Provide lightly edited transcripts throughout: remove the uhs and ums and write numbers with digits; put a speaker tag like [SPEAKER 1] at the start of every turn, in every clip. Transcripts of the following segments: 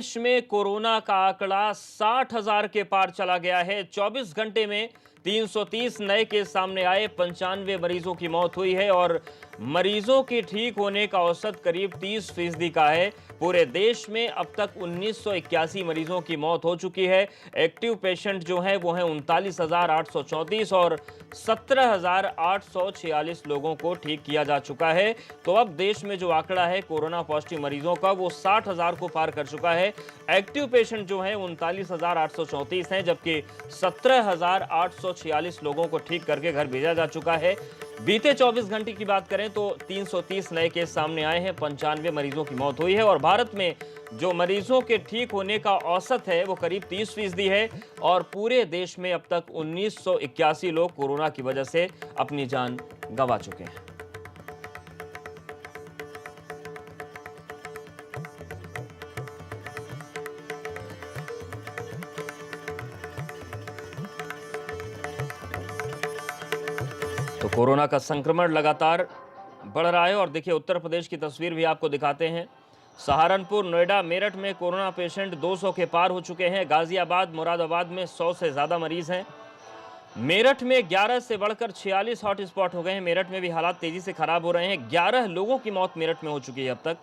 [SPEAKER 1] देश में कोरोना का आंकड़ा 60,000 के पार चला गया है। 24 घंटे में 330 नए केस सामने आए, 95 मरीजों की मौत हुई है और मरीजों के ठीक होने का औसत करीब 30% का है। पूरे देश में अब तक 1981 मरीजों की मौत हो चुकी है। एक्टिव पेशेंट जो है वो है 39,834 और 17,846 लोगों को ठीक किया जा चुका है। तो अब देश में जो आंकड़ा है कोरोना पॉजिटिव मरीजों का वो 60,000 को पार कर चुका है। एक्टिव पेशेंट जो है 39,834 हैं, जबकि 17,846 लोगों को ठीक करके घर भेजा जा चुका है। बीते 24 घंटे की बात करें तो 330 नए केस सामने आए हैं, 95 मरीजों की मौत हुई है और भारत में जो मरीजों के ठीक होने का औसत है वो करीब 30% है और पूरे देश में अब तक 1981 लोग कोरोना की वजह से अपनी जान गंवा चुके हैं। तो कोरोना का संक्रमण लगातार बढ़ रहा है और देखिए उत्तर प्रदेश की तस्वीर भी आपको दिखाते हैं। सहारनपुर, नोएडा, मेरठ में कोरोना पेशेंट 200 के पार हो चुके हैं। गाजियाबाद, मुरादाबाद में 100 से ज्यादा मरीज हैं। मेरठ में 11 से बढ़कर 46 हॉटस्पॉट हो गए हैं। मेरठ में भी हालात तेजी से खराब हो रहे हैं। 11 लोगों की मौत मेरठ में हो चुकी है अब तक।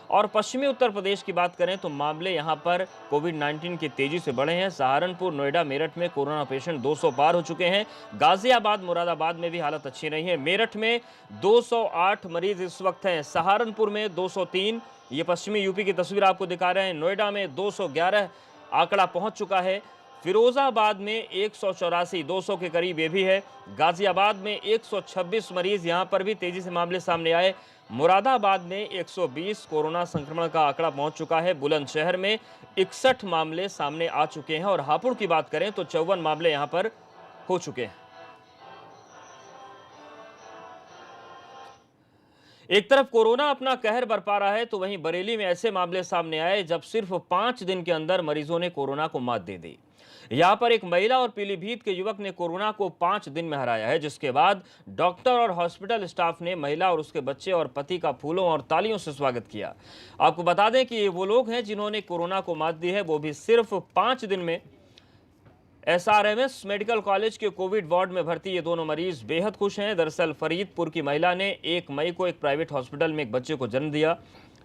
[SPEAKER 1] और पश्चिमी उत्तर प्रदेश की बात करें तो मामले यहां पर कोविड-19 के तेजी से बढ़े हैं। सहारनपुर, नोएडा, मेरठ में कोरोना पेशेंट 200 पार हो चुके हैं। गाजियाबाद, मुरादाबाद में भी हालत अच्छी नहीं है। मेरठ में 208 मरीज इस वक्त हैं। सहारनपुर में 203, ये पश्चिमी यूपी की तस्वीर आपको दिखा रहे हैं। नोएडा में 211 आंकड़ा पहुंच चुका है। फिरोजाबाद में 184, 200 के करीब ये भी है। गाजियाबाद में 126 मरीज, यहां पर भी तेजी से मामले सामने आए। मुरादाबाद में 120 कोरोना संक्रमण का आंकड़ा पहुंच चुका है। बुलंदशहर में 61 मामले सामने आ चुके हैं और हापुड़ की बात करें तो 54 मामले यहां पर हो चुके हैं। एक तरफ कोरोना अपना कहर बरपा रहा है तो वहीं बरेली में ऐसे मामले सामने आए जब सिर्फ 5 दिन के अंदर मरीजों ने कोरोना को मात दे दी। यहां पर एक महिला और पीलीभीत के युवक ने कोरोना को 5 दिन में हराया है, जिसके बाद डॉक्टर और हॉस्पिटल स्टाफ ने महिला और उसके बच्चे और पति का फूलों और तालियों से स्वागत किया। आपको बता दें कि ये वो लोग हैं जिन्होंने कोरोना को मात दी है, वो भी सिर्फ 5 दिन में। एसआरएमएस मेडिकल कॉलेज के कोविड वार्ड में भर्ती ये दोनों मरीज बेहद खुश हैं। दरअसल फरीदपुर की महिला ने 1 मई को एक प्राइवेट हॉस्पिटल में एक बच्चे को जन्म दिया।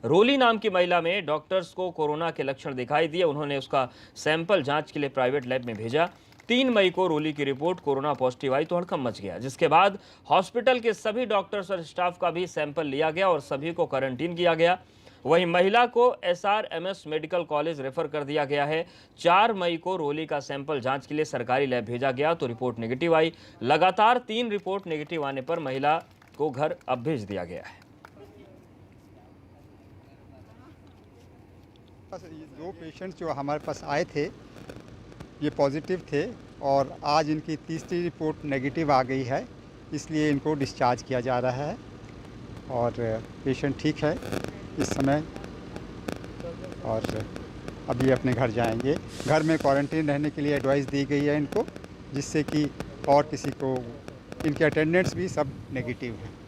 [SPEAKER 1] रोली नाम की महिला में डॉक्टर्स को कोरोना के लक्षण दिखाई दिए। उन्होंने उसका सैंपल जांच के लिए प्राइवेट लैब में भेजा। 3 मई को रोली की रिपोर्ट कोरोना पॉजिटिव आई तो हड़कंप मच गया, जिसके बाद हॉस्पिटल के सभी डॉक्टर्स और स्टाफ का भी सैंपल लिया गया और सभी को क्वारंटीन किया गया। वहीं महिला को एसआरएमएस मेडिकल कॉलेज रेफर कर दिया गया है। 4 मई को रोली का सैंपल जांच के लिए सरकारी लैब भेजा गया तो रिपोर्ट नेगेटिव आई। लगातार 3 रिपोर्ट नेगेटिव आने पर महिला को घर अब भेज दिया गया है।
[SPEAKER 2] ये 2 पेशेंट्स जो हमारे पास आए थे ये पॉजिटिव थे और आज इनकी तीसरी रिपोर्ट नेगेटिव आ गई है, इसलिए इनको डिस्चार्ज किया जा रहा है और पेशेंट ठीक है इस समय और अब ये अपने घर जाएंगे। घर में क्वारंटीन रहने के लिए एडवाइस दी गई है इनको, जिससे कि और किसी को इनके अटेंडेंट्स भी सब नेगेटिव हैं।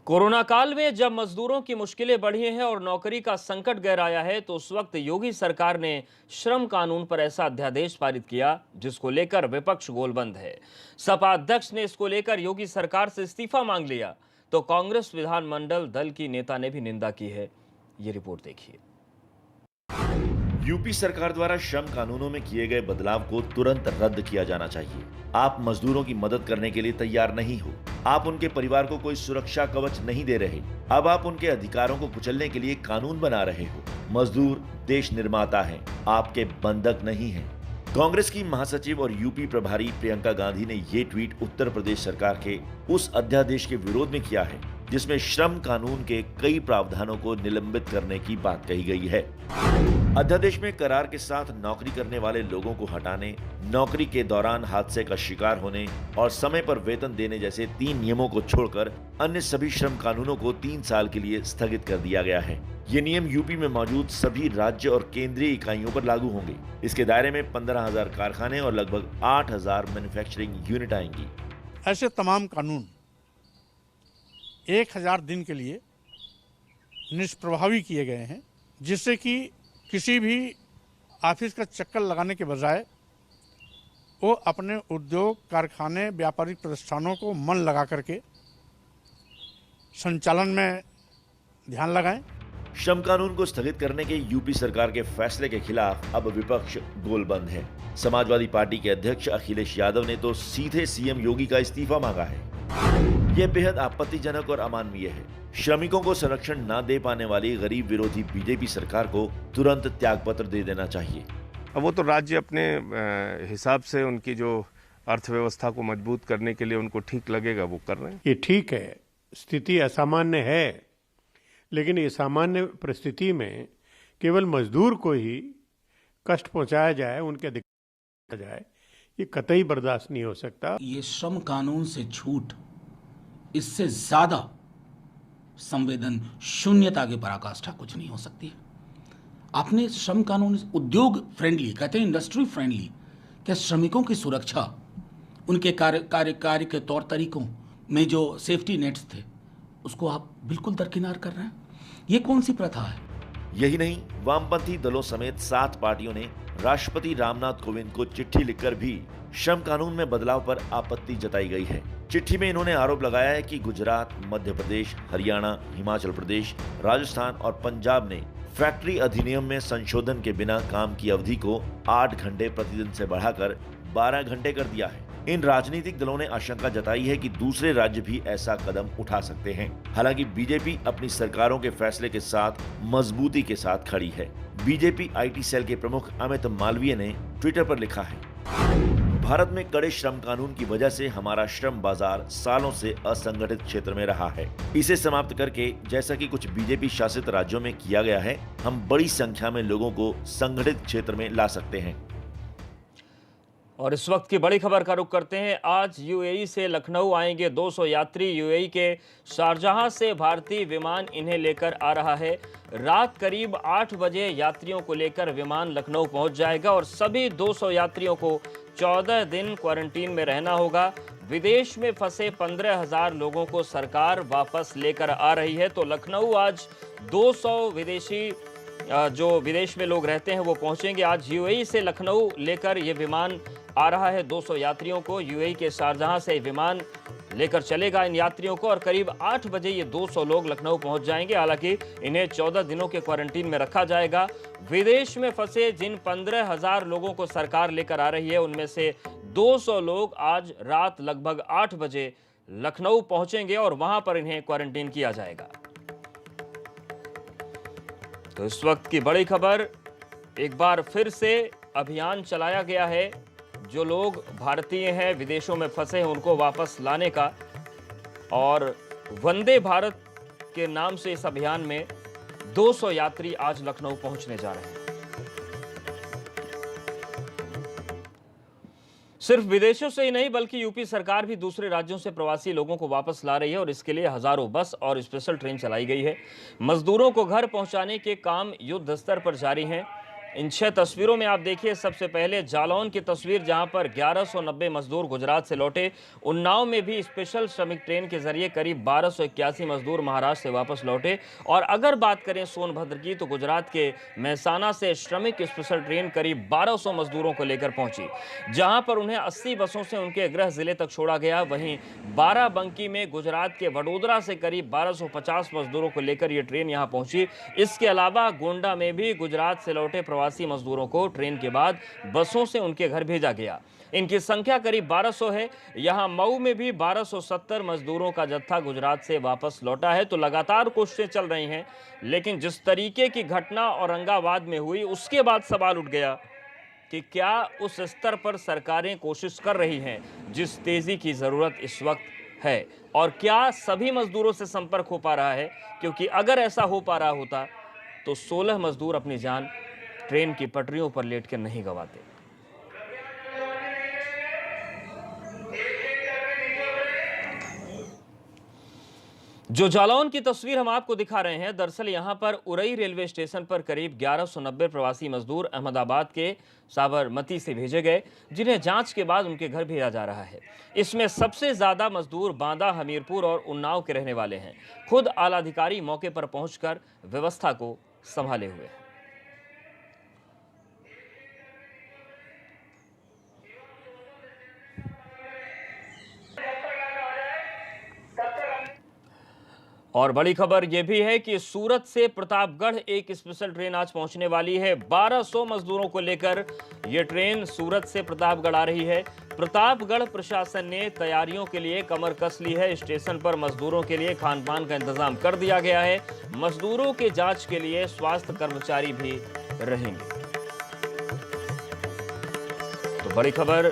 [SPEAKER 1] कोरोना काल में जब मजदूरों की मुश्किलें बढ़ी हैं और नौकरी का संकट गहराया है तो उस वक्त योगी सरकार ने श्रम कानून पर ऐसा अध्यादेश पारित किया जिसको लेकर विपक्ष गोलबंद है। सपा अध्यक्ष ने इसको लेकर योगी सरकार से इस्तीफा मांग लिया तो कांग्रेस विधानमंडल दल की नेता ने भी निंदा की है। ये रिपोर्ट देखिए।
[SPEAKER 3] यूपी सरकार द्वारा श्रम कानूनों में किए गए बदलाव को तुरंत रद्द किया जाना चाहिए। आप मजदूरों की मदद करने के लिए तैयार नहीं हो, आप उनके परिवार को कोई सुरक्षा कवच नहीं दे रहे, अब आप उनके अधिकारों को कुचलने के लिए कानून बना रहे हो। मजदूर देश निर्माता हैं, आपके बंधक नहीं हैं। कांग्रेस की महासचिव और यूपी प्रभारी प्रियंका गांधी ने ये ट्वीट उत्तर प्रदेश सरकार के उस अध्यादेश के विरोध में किया है जिसमें श्रम कानून के कई प्रावधानों को निलंबित करने की बात कही गई है। अध्यादेश में करार के साथ नौकरी करने वाले लोगों को हटाने, नौकरी के दौरान हादसे का शिकार होने और समय पर वेतन देने जैसे 3 नियमों को छोड़कर अन्य सभी श्रम कानूनों को 3 साल के लिए स्थगित कर दिया गया है। ये नियम यूपी में मौजूद सभी राज्य और केंद्रीय इकाइयों पर लागू होंगे। इसके दायरे में 15,000 कारखाने और लगभग 8,000 मैन्युफैक्चरिंग यूनिट आएंगी।
[SPEAKER 4] ऐसे तमाम कानून 1000 दिन के लिए निष्प्रभावी किए गए हैं। जिससे कि किसी भी ऑफिस का चक्कर लगाने के बजाय वो अपने उद्योग, कारखाने, व्यापारिक प्रतिष्ठानों को मन लगा करके संचालन में ध्यान लगाएं।
[SPEAKER 3] श्रम कानून को स्थगित करने के यूपी सरकार के फैसले के खिलाफ अब विपक्ष गोलबंद है। समाजवादी पार्टी के अध्यक्ष अखिलेश यादव ने तो सीधे सीएम योगी का इस्तीफा मांगा है। यह बेहद आपत्तिजनक और अमानवीय है। श्रमिकों को संरक्षण न दे पाने वाली गरीब विरोधी बीजेपी सरकार को तुरंत त्यागपत्र दे देना चाहिए।
[SPEAKER 5] अब वो तो राज्य अपने हिसाब से उनकी जो अर्थव्यवस्था को मजबूत करने के लिए उनको ठीक लगेगा वो कर रहे हैं।
[SPEAKER 6] ये ठीक है, स्थिति असामान्य है, लेकिन ये सामान्य परिस्थिति में केवल मजदूर को ही कष्ट पहुंचाया जाए, उनके अधिकार जाए, ये कतई बर्दाश्त नहीं हो सकता।
[SPEAKER 7] ये श्रम कानून से छूट इससे ज्यादा संवेदन शून्यता की पराकाष्ठा कुछ नहीं हो सकती है। आपने श्रम कानून उद्योग फ्रेंडली कहते हैं, इंडस्ट्री फ्रेंडली, क्या श्रमिकों की सुरक्षा, उनके कार्य के तौर तरीकों में जो सेफ्टी नेट्स थे उसको आप बिल्कुल दरकिनार कर रहे हैं। ये कौन सी प्रथा है?
[SPEAKER 3] यही नहीं, वामपंथी दलों समेत 7 पार्टियों ने राष्ट्रपति रामनाथ कोविंद को चिट्ठी लिखकर भी श्रम कानून में बदलाव पर आपत्ति जताई गई है। चिट्ठी में इन्होंने आरोप लगाया है कि गुजरात, मध्य प्रदेश, हरियाणा, हिमाचल प्रदेश, राजस्थान और पंजाब ने फैक्ट्री अधिनियम में संशोधन के बिना काम की अवधि को 8 घंटे प्रतिदिन से बढ़ाकर 12 घंटे कर दिया है। इन राजनीतिक दलों ने आशंका जताई है कि दूसरे राज्य भी ऐसा कदम उठा सकते हैं। हालांकि बीजेपी अपनी सरकारों के फैसले के साथ मजबूती के साथ खड़ी है। बीजेपी आईटी सेल के प्रमुख अमित मालवीय ने ट्विटर पर लिखा है, भारत में कड़े श्रम कानून की वजह से हमारा श्रम बाजार सालों से असंगठित क्षेत्र में रहा है। इसे समाप्त करके, जैसा कि कुछ बीजेपी शासित राज्यों में किया गया है, हम बड़ी संख्या में लोगों को संगठित क्षेत्र में ला सकते हैं।
[SPEAKER 1] और इस वक्त की बड़ी खबर का रुख करते हैं। आज यूएई से लखनऊ आएंगे 200 यात्री। यूएई के शारजाह से भारतीय विमान इन्हें लेकर आ रहा है। रात करीब 8 बजे यात्रियों को लेकर विमान लखनऊ पहुंच जाएगा और सभी 200 यात्रियों को 14 दिन क्वारंटीन में रहना होगा। विदेश में फंसे 15,000 लोगों को सरकार वापस लेकर आ रही है। तो लखनऊ आज 200 विदेशी जो विदेश में लोग रहते हैं वो पहुंचेंगे। आज यूएई से लखनऊ लेकर ये विमान आ रहा है 200 यात्रियों को। यूएई के शारजाह से विमान लेकर चलेगा इन यात्रियों को और करीब 8 बजे ये 200 लोग लखनऊ पहुंच जाएंगे। हालांकि इन्हें 14 दिनों के क्वारंटीन में रखा जाएगा। विदेश में फंसे जिन 15,000 लोगों को सरकार लेकर आ रही है उनमें से 200 लोग आज रात लगभग 8 बजे लखनऊ पहुंचेंगे और वहां पर इन्हें क्वारंटीन किया जाएगा। तो इस वक्त की बड़ी खबर, एक बार फिर से अभियान चलाया गया है। जो लोग भारतीय हैं, विदेशों में फंसे हैं, उनको वापस लाने का, और वंदे भारत के नाम से इस अभियान में 200 यात्री आज लखनऊ पहुंचने जा रहे हैं। सिर्फ विदेशों से ही नहीं बल्कि यूपी सरकार भी दूसरे राज्यों से प्रवासी लोगों को वापस ला रही है और इसके लिए हजारों बस और स्पेशल ट्रेन चलाई गई है। मजदूरों को घर पहुंचाने के काम युद्ध स्तर पर जारी हैं। इन 6 तस्वीरों में आप देखिए, सबसे पहले जालौन की तस्वीर जहां पर 1190 मजदूर गुजरात से लौटे। उन्नाव में भी स्पेशल श्रमिक ट्रेन के जरिए करीब 1281 मजदूर महाराष्ट्र से वापस लौटे। और अगर बात करें सोनभद्र की तो गुजरात के मेहसाना से श्रमिक स्पेशल ट्रेन करीब 1200 मजदूरों को लेकर पहुंची, जहां पर उन्हें 80 बसों से उनके गृह जिले तक छोड़ा गया। वहीं बाराबंकी में गुजरात के वडोदरा से करीब 1250 मजदूरों को लेकर यह ट्रेन यहां पहुंची। इसके अलावा गोंडा में भी गुजरात से लौटे प्रवासी मजदूरों को ट्रेन के बाद बसों से उनके घर भेजा गया। इनकी संख्या करीब 1200 है। यहां मऊ में भी 1270 मजदूरों का जत्था गुजरात से वापस लौटा है। तो लगातार कोशिशें चल रही हैं, लेकिन जिस तरीके की घटना औरंगाबाद में हुई उसके बाद सवाल उठ गया कि क्या उस स्तर पर सरकारें कोशिश कर रही हैं जिस तेजी की जरूरत इस वक्त है, और क्या सभी मजदूरों से संपर्क हो पा रहा है? क्योंकि अगर ऐसा हो पा रहा होता तो 16 मजदूर अपनी जान ट्रेन की पटरियों पर लेटकर नहीं गंवाते। जो जालौन की तस्वीर हम आपको दिखा रहे हैं, दरअसल यहां पर उरई रेलवे स्टेशन पर करीब 1190 प्रवासी मजदूर अहमदाबाद के साबरमती से भेजे गए, जिन्हें जांच के बाद उनके घर भेजा जा रहा है। इसमें सबसे ज्यादा मजदूर बांदा, हमीरपुर और उन्नाव के रहने वाले हैं। खुद आला अधिकारी मौके पर पहुंचकर व्यवस्था को संभाले हुए हैं। और बड़ी खबर यह भी है कि सूरत से प्रतापगढ़ एक स्पेशल ट्रेन आज पहुंचने वाली है। 1200 मजदूरों को लेकर यह ट्रेन सूरत से प्रतापगढ़ आ रही है। प्रतापगढ़ प्रशासन ने तैयारियों के लिए कमर कस ली है। स्टेशन पर मजदूरों के लिए खान पान का इंतजाम कर दिया गया है। मजदूरों के जांच के लिए स्वास्थ्य कर्मचारी भी रहेंगे। तो बड़ी खबर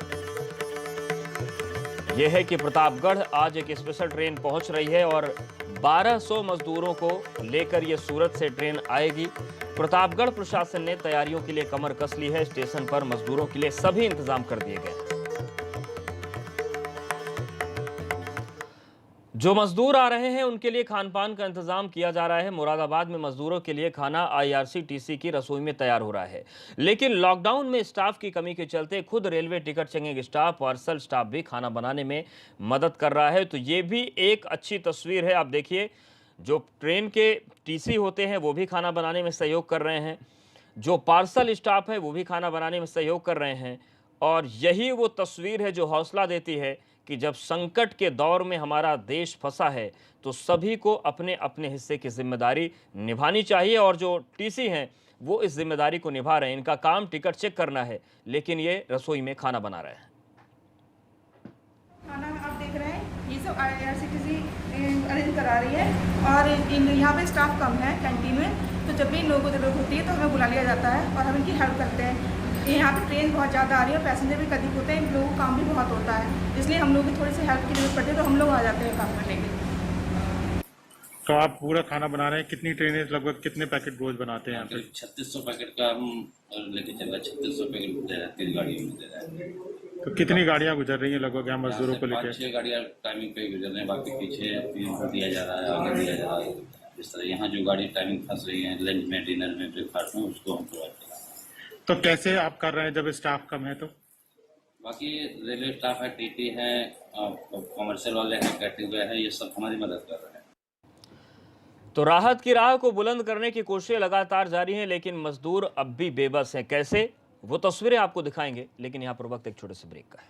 [SPEAKER 1] यह है कि प्रतापगढ़ आज एक स्पेशल ट्रेन पहुंच रही है और 1200 मजदूरों को लेकर यह सूरत से ट्रेन आएगी। प्रतापगढ़ प्रशासन ने तैयारियों के लिए कमर कस ली है। स्टेशन पर मजदूरों के लिए सभी इंतजाम कर दिए गए हैं। जो मजदूर आ रहे हैं उनके लिए खान पान का इंतजाम किया जा रहा है। मुरादाबाद में मजदूरों के लिए खाना IRCTC की रसोई में तैयार हो रहा है, लेकिन लॉकडाउन में स्टाफ की कमी के चलते खुद railway ticket checking staff, parcel staff भी खाना बनाने में मदद कर रहा है। तो ये भी एक अच्छी तस्वीर है। आप देखिए, जो ट्रेन के TC होते हैं वो भी खाना बनाने में सहयोग कर रहे हैं, जो पार्सल स्टाफ है वो भी खाना बनाने में सहयोग कर रहे हैं। और यही वो तस्वीर है जो हौसला देती है कि जब संकट के दौर में हमारा देश फंसा है तो सभी को अपने अपने हिस्से की जिम्मेदारी निभानी चाहिए। और जो TC हैं वो इस जिम्मेदारी को निभा रहे हैं। इनका काम टिकट चेक करना है, लेकिन ये रसोई में खाना बना रहे हैं।
[SPEAKER 8] खाना आप देख रहे हैं, ये सब IRCTC अरेंज करा रही है। और यहाँ पे स्टाफ कम है कैंटीन में, तो जब भी लोगों को जरूरत होती है तो हमें बुला लिया जाता है और हम इनकी हेल्प करते हैं। यहाँ पे ट्रेन बहुत ज़्यादा आ रही है और पैसेंजर भी अधिक होते हैं, इन लोगों को काम भी बहुत होता है, इसलिए हम लोगों की थोड़ी सी हेल्प की जरूरत पड़ती है तो हम लोग आ जाते हैं काम करने के लिए।
[SPEAKER 9] तो आप पूरा खाना बना रहे हैं, कितनी ट्रेनें लगभग कितने पैकेट रोज बनाते हैं यहाँ पे?
[SPEAKER 10] 3600 पैकेट का हम लेके चल रहे हैं। 3600 पैकेट दे रहे हैं, 3 गाड़ियों में दे रहे हैं।
[SPEAKER 9] तो कितनी गाड़ियाँ गुजर रही हैं लगभग यहाँ मजदूरों को लेकर?
[SPEAKER 10] 5-6 गाड़ियाँ टाइमिंग पे गुजर रहे हैं, बाकी पीछे 3 को दिया जा रहा है, आगे दिया जा रहा है। इस तरह यहाँ जो गाड़ी टाइमिंग फंस रही है लंच में, डिनर में, ब्रेकफास्ट में, उसको हम प्रोवाइड कर रहे हैं।
[SPEAKER 9] तो कैसे आप कर रहे हैं जब स्टाफ कम है? तो
[SPEAKER 10] बाकी रेलवे स्टाफ है, TT है, कॉमर्शियल वाले हैं, कैटरिंग है, ये सब हमारी मदद कर रहे हैं।
[SPEAKER 1] तो राहत की राह को बुलंद करने की कोशिशें लगातार जारी हैं, लेकिन मजदूर अब भी बेबस हैं। कैसे, वो तस्वीरें आपको दिखाएंगे, लेकिन यहाँ पर वक्त एक छोटे से ब्रेक का है।